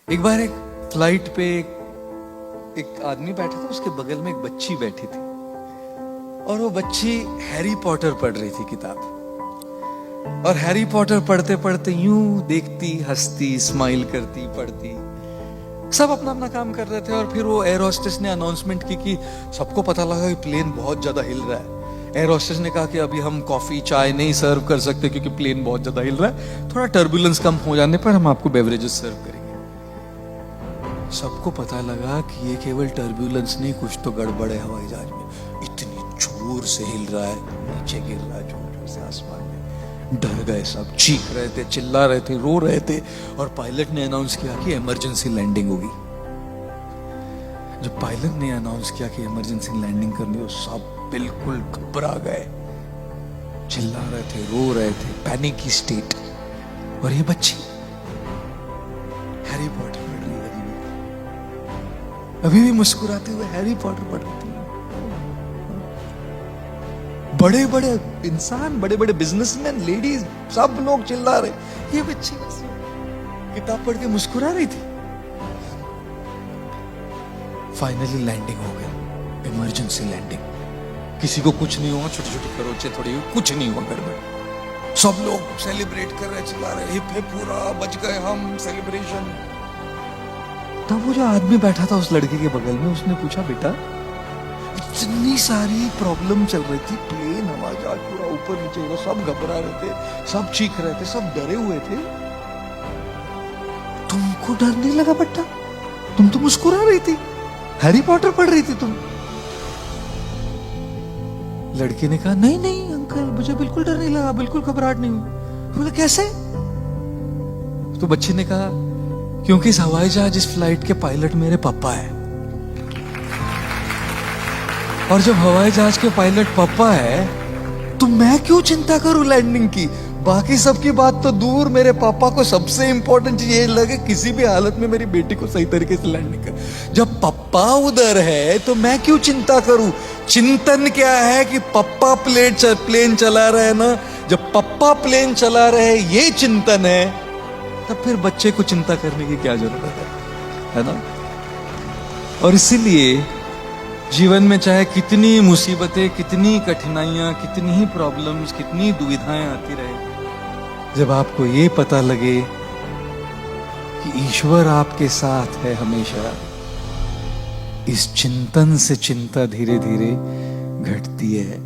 एक बार एक फ्लाइट पे एक आदमी बैठा था, उसके बगल में एक बच्ची बैठी थी और वो बच्ची हैरी पॉटर पढ़ रही थी किताब। और हैरी पॉटर पढ़ते पढ़ते यूं देखती, हंसती, स्माइल करती, पढ़ती। सब अपना अपना काम कर रहे थे और फिर वो एयर होस्टेस ने अनाउंसमेंट की कि सबको पता लगा कि प्लेन बहुत ज्यादा हिल रहा है। एयर होस्टेस ने कहा कि अभी हम कॉफी चाय नहीं सर्व कर सकते क्योंकि प्लेन बहुत ज्यादा हिल रहा है, थोड़ा टर्बुलेंस कम हो जाने पर हम आपको बेवरेजेस सर्व करेंगे। सबको पता लगा कि ये केवल टर्बुलेंस नहीं, कुछ तो गड़बड़ है हवाई जहाज में। इतनी जोर से हिल रहा है, नीचे गिर रहा है जोर जोर से आसमान में। डर गए सब, चीख रहे थे, चिल्ला रहे थे, रो रहे थे। और पायलट ने अनाउंस किया कि इमरजेंसी लैंडिंग होगी। जब पायलट ने अनाउंस किया कि इमरजेंसी लैंडिंग करनी हो, सब बिल्कुल घबरा गए, चिल्ला रहे थे, रो रहे थे, पैनिक की स्टेट। और ये बच्ची हैरी पॉटर पढ़ रही है, अभी भी मुस्कुराते हुए हैरी पॉटर पढ़ रही थी। बड़े बड़े इंसान, बड़े बड़े बिजनेसमैन, लेडीज, सब लोग चिल्ला रहे, ये बच्ची बस किताब पढ़ के मुस्कुरा रही थी। फाइनली लैंडिंग हो गई, इमरजेंसी लैंडिंग। किसी को कुछ नहीं हुआ, छोटी छोटी खरोचे थोड़ी हुई, कुछ नहीं हुआ गड़बड़। सब लोग सेलिब्रेट कर रहे, चिल्ला रहे, हिप हिप पूरा, बच गए हम, सेलिब्रेशन। तब वो जो आदमी बैठा था उस लड़के के बगल में, उसने पूछा, बेटा इतनी सारी प्रॉब्लम चल रही थी, प्लेन हवाई जहाज पूरा ऊपर नीचे हो रहा, सब घबरा रहे थे, सब चीख रहे थे, सब डरे हुए थे, तुमको डर नहीं लगा बेटा? तुम तो मुस्कुरा रही थी, हैरी पॉटर पढ़ रही थी तुम। लड़के ने कहा, नहीं नहीं अंकल, मुझे बिल्कुल डर नहीं लगा, बिल्कुल घबराहट नहीं हुई। बोले कैसे? तो बच्चे ने कहा, क्योंकि इस हवाई जहाज, इस फ्लाइट के पायलट मेरे पापा है। और जब हवाई जहाज के पायलट पापा है तो मैं क्यों चिंता करूं लैंडिंग की? बाकी सबकी बात तो दूर, मेरे पापा को सबसे इंपॉर्टेंट चीज ये लगे किसी भी हालत में मेरी बेटी को सही तरीके से लैंडिंग कर। जब पापा उधर है तो मैं क्यों चिंता करूं? चिंतन क्या है कि पापा प्लेन चला रहे ना, जब पापा प्लेन चला रहे ये चिंतन है, तब फिर बच्चे को चिंता करने की क्या जरूरत है ना? और इसीलिए जीवन में चाहे कितनी मुसीबतें, कितनी कठिनाइयां, कितनी ही प्रॉब्लम्स, कितनी दुविधाएं आती रहे, जब आपको ये पता लगे कि ईश्वर आपके साथ है हमेशा, इस चिंतन से चिंता धीरे धीरे घटती है।